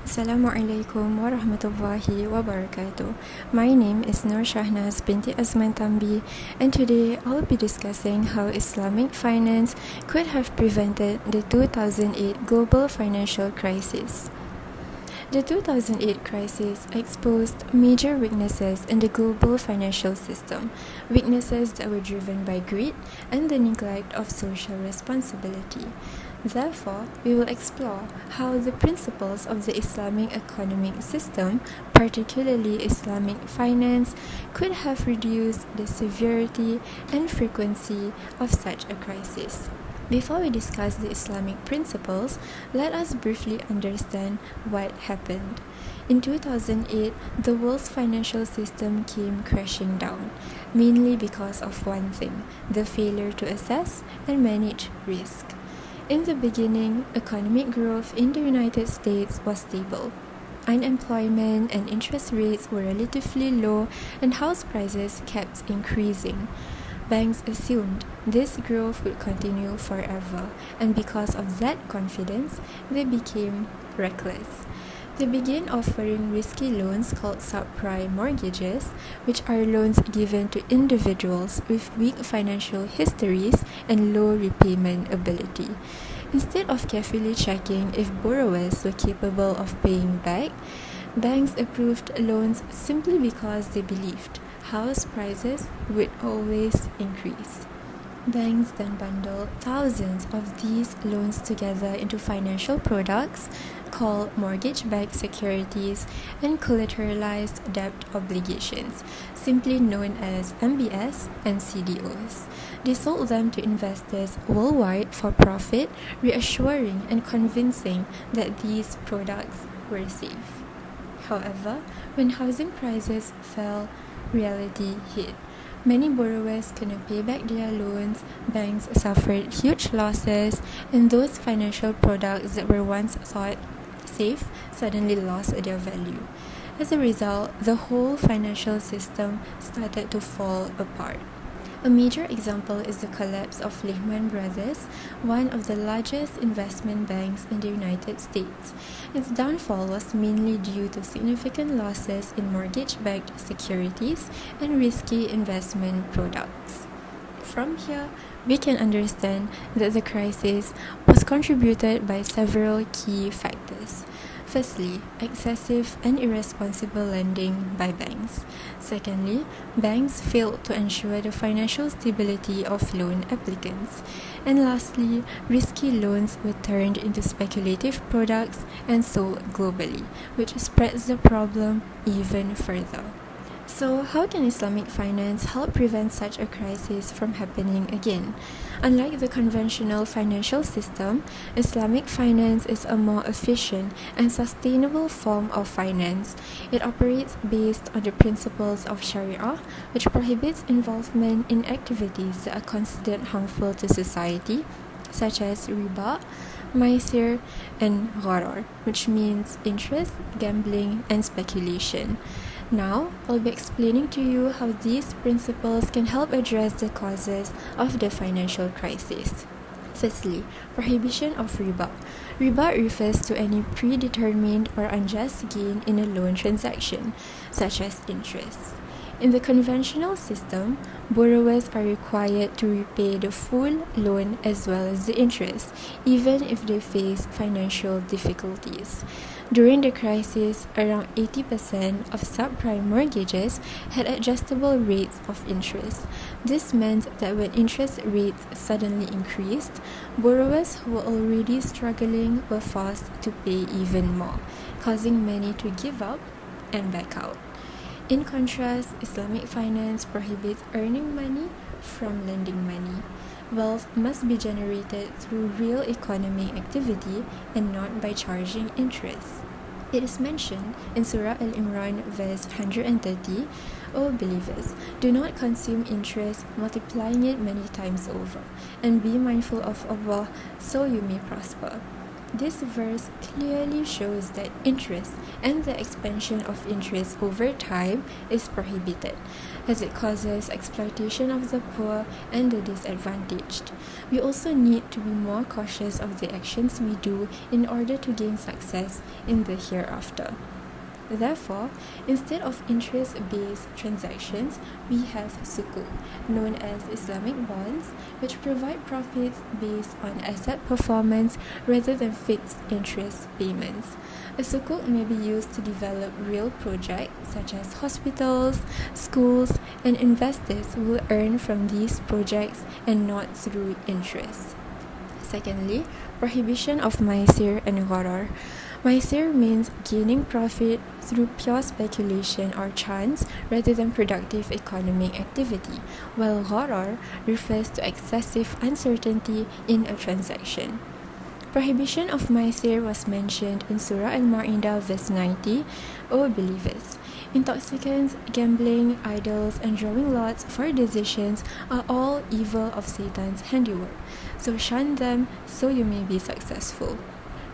Assalamualaikum warahmatullahi wabarakatuh. My name is Nur Shahnaz binti Azman Tambi, and today I'll be discussing how Islamic finance could have prevented the 2008 global financial crisis. The 2008 crisis exposed major weaknesses in the global financial system, weaknesses that were driven by greed and the neglect of social responsibility. Therefore, we will explore how the principles of the Islamic economic system, particularly Islamic finance, could have reduced the severity and frequency of such a crisis. Before we discuss the Islamic principles, let us briefly understand what happened. In 2008, the world's financial system came crashing down, mainly because of one thing: the failure to assess and manage risk. In the beginning, economic growth in the United States was stable. Unemployment and interest rates were relatively low, and house prices kept increasing. Banks assumed this growth would continue forever, and because of that confidence, they became reckless. They began offering risky loans called subprime mortgages, which are loans given to individuals with weak financial histories and low repayment ability. Instead of carefully checking if borrowers were capable of paying back, banks approved loans simply because they believed house prices would always increase. Banks then bundled thousands of these loans together into financial products called mortgage-backed securities and collateralized debt obligations, simply known as MBS and CDOs. They sold them to investors worldwide for profit, reassuring and convincing that these products were safe. However, when housing prices fell, reality hit. Many borrowers couldn't pay back their loans, banks suffered huge losses, and those financial products that were once thought safe suddenly lost their value. As a result, the whole financial system started to fall apart. A major example is the collapse of Lehman Brothers, one of the largest investment banks in the United States. Its downfall was mainly due to significant losses in mortgage-backed securities and risky investment products. From here, we can understand that the crisis was contributed by several key factors. Firstly, excessive and irresponsible lending by banks. Secondly, banks failed to ensure the financial stability of loan applicants. And lastly, risky loans were turned into speculative products and sold globally, which spreads the problem even further. So, how can Islamic finance help prevent such a crisis from happening again? Unlike the conventional financial system, Islamic finance is a more efficient and sustainable form of finance. It operates based on the principles of Sharia, which prohibits involvement in activities that are considered harmful to society, such as riba, maisir, and gharar, which means interest, gambling, and speculation. Now, I'll be explaining to you how these principles can help address the causes of the financial crisis. Firstly, prohibition of riba. Riba refers to any predetermined or unjust gain in a loan transaction, such as interest. In the conventional system, borrowers are required to repay the full loan as well as the interest, even if they face financial difficulties. During the crisis, around 80% of subprime mortgages had adjustable rates of interest. This meant that when interest rates suddenly increased, borrowers who were already struggling were forced to pay even more, causing many to give up and back out. In contrast, Islamic finance prohibits earning money from lending money. Wealth must be generated through real economic activity and not by charging interest. It is mentioned in Surah Al-Imran verse 130, O believers, do not consume interest, multiplying it many times over, and be mindful of Allah so you may prosper. This verse clearly shows that interest and the expansion of interest over time is prohibited, as it causes exploitation of the poor and the disadvantaged. We also need to be more cautious of the actions we do in order to gain success in the hereafter. Therefore, instead of interest-based transactions, we have sukuk, known as Islamic bonds, which provide profits based on asset performance rather than fixed interest payments. A sukuk may be used to develop real projects such as hospitals, schools, and investors will earn from these projects and not through interest. Secondly, prohibition of maisir and gharar. Maisir means gaining profit through pure speculation or chance rather than productive economic activity, while gharar refers to excessive uncertainty in a transaction. Prohibition of maisir was mentioned in Surah Al-Ma'idah verse 90, O believers. Intoxicants, gambling, idols, and drawing lots for decisions are all evil of Satan's handiwork. So shun them so you may be successful.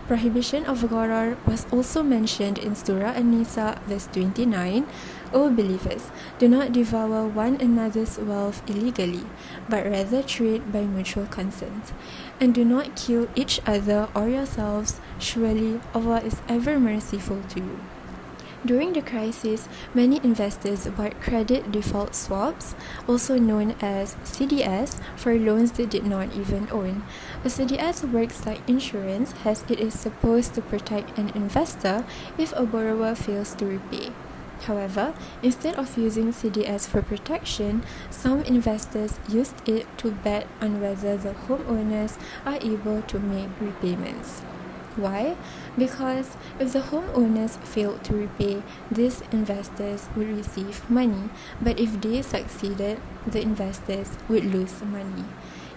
Prohibition of gharar was also mentioned in Surah An-Nisa verse 29, O believers, do not devour one another's wealth illegally, but rather trade by mutual consent. And do not kill each other or yourselves, surely Allah is ever merciful to you. During the crisis, many investors bought credit default swaps, also known as CDS, for loans they did not even own. A CDS works like insurance as it is supposed to protect an investor if a borrower fails to repay. However, instead of using CDS for protection, some investors used it to bet on whether the homeowners are able to make repayments. Why? Because if the homeowners failed to repay, these investors would receive money, but if they succeeded, the investors would lose money.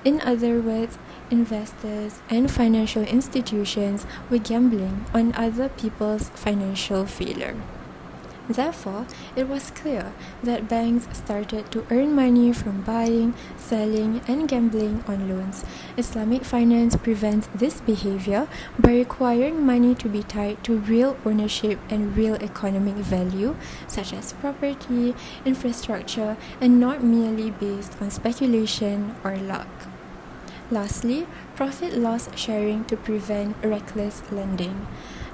In other words, investors and financial institutions were gambling on other people's financial failure. Therefore, it was clear that banks started to earn money from buying, selling, and gambling on loans. Islamic finance prevents this behavior by requiring money to be tied to real ownership and real economic value, such as property, infrastructure, and not merely based on speculation or luck. Lastly, profit-loss sharing to prevent reckless lending.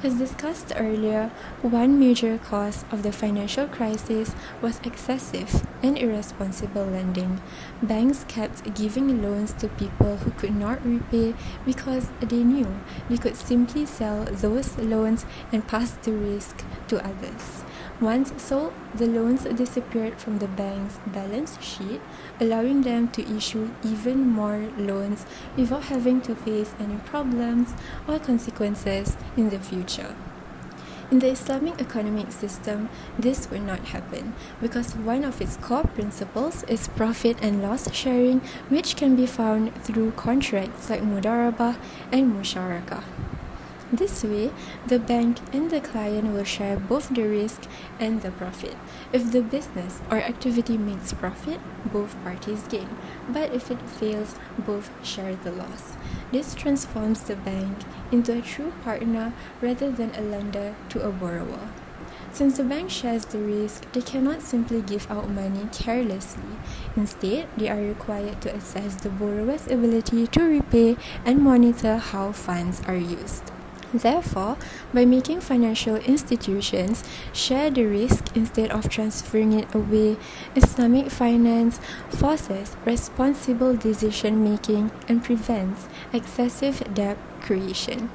As discussed earlier, one major cause of the financial crisis was excessive and irresponsible lending. Banks kept giving loans to people who could not repay because they knew they could simply sell those loans and pass the risk to others. Once sold, the loans disappeared from the bank's balance sheet, allowing them to issue even more loans without having to face any problems or consequences in the future. In the Islamic economic system, this will not happen because one of its core principles is profit and loss sharing, which can be found through contracts like mudarabah and musharakah. This way, the bank and the client will share both the risk and the profit. If the business or activity makes profit, both parties gain. But if it fails, both share the loss. This transforms the bank into a true partner rather than a lender to a borrower. Since the bank shares the risk, they cannot simply give out money carelessly. Instead, they are required to assess the borrower's ability to repay and monitor how funds are used. Therefore, by making financial institutions share the risk instead of transferring it away, Islamic finance forces responsible decision-making and prevents excessive debt creation.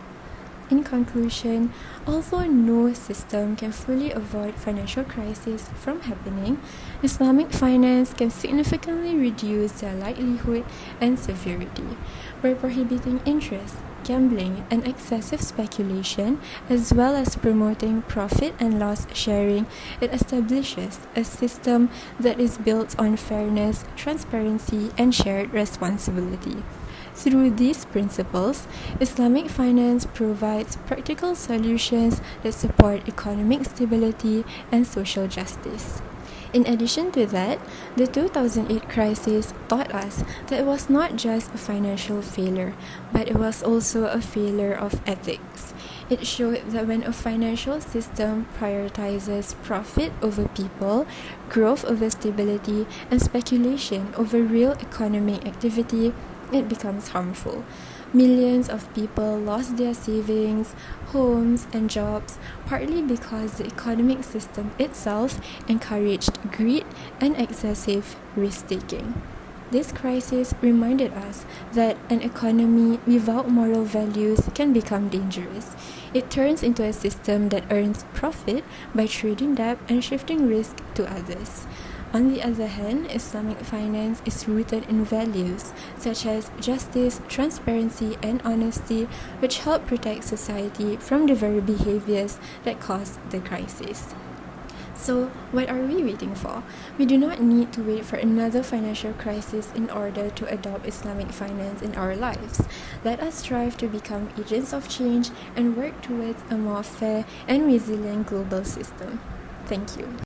In conclusion, although no system can fully avoid financial crises from happening, Islamic finance can significantly reduce their likelihood and severity. By prohibiting interest, gambling, and excessive speculation, as well as promoting profit and loss sharing, it establishes a system that is built on fairness, transparency, and shared responsibility. Through these principles, Islamic finance provides practical solutions that support economic stability and social justice. In addition to that, the 2008 crisis taught us that it was not just a financial failure, but it was also a failure of ethics. It showed that when a financial system prioritizes profit over people, growth over stability, and speculation over real economic activity, it becomes harmful. Millions of people lost their savings, homes, and jobs, partly because the economic system itself encouraged greed and excessive risk-taking. This crisis reminded us that an economy without moral values can become dangerous. It turns into a system that earns profit by trading debt and shifting risk to others. On the other hand, Islamic finance is rooted in values such as justice, transparency, and honesty, which help protect society from the very behaviors that caused the crisis. So, what are we waiting for? We do not need to wait for another financial crisis in order to adopt Islamic finance in our lives. Let us strive to become agents of change and work towards a more fair and resilient global system. Thank you.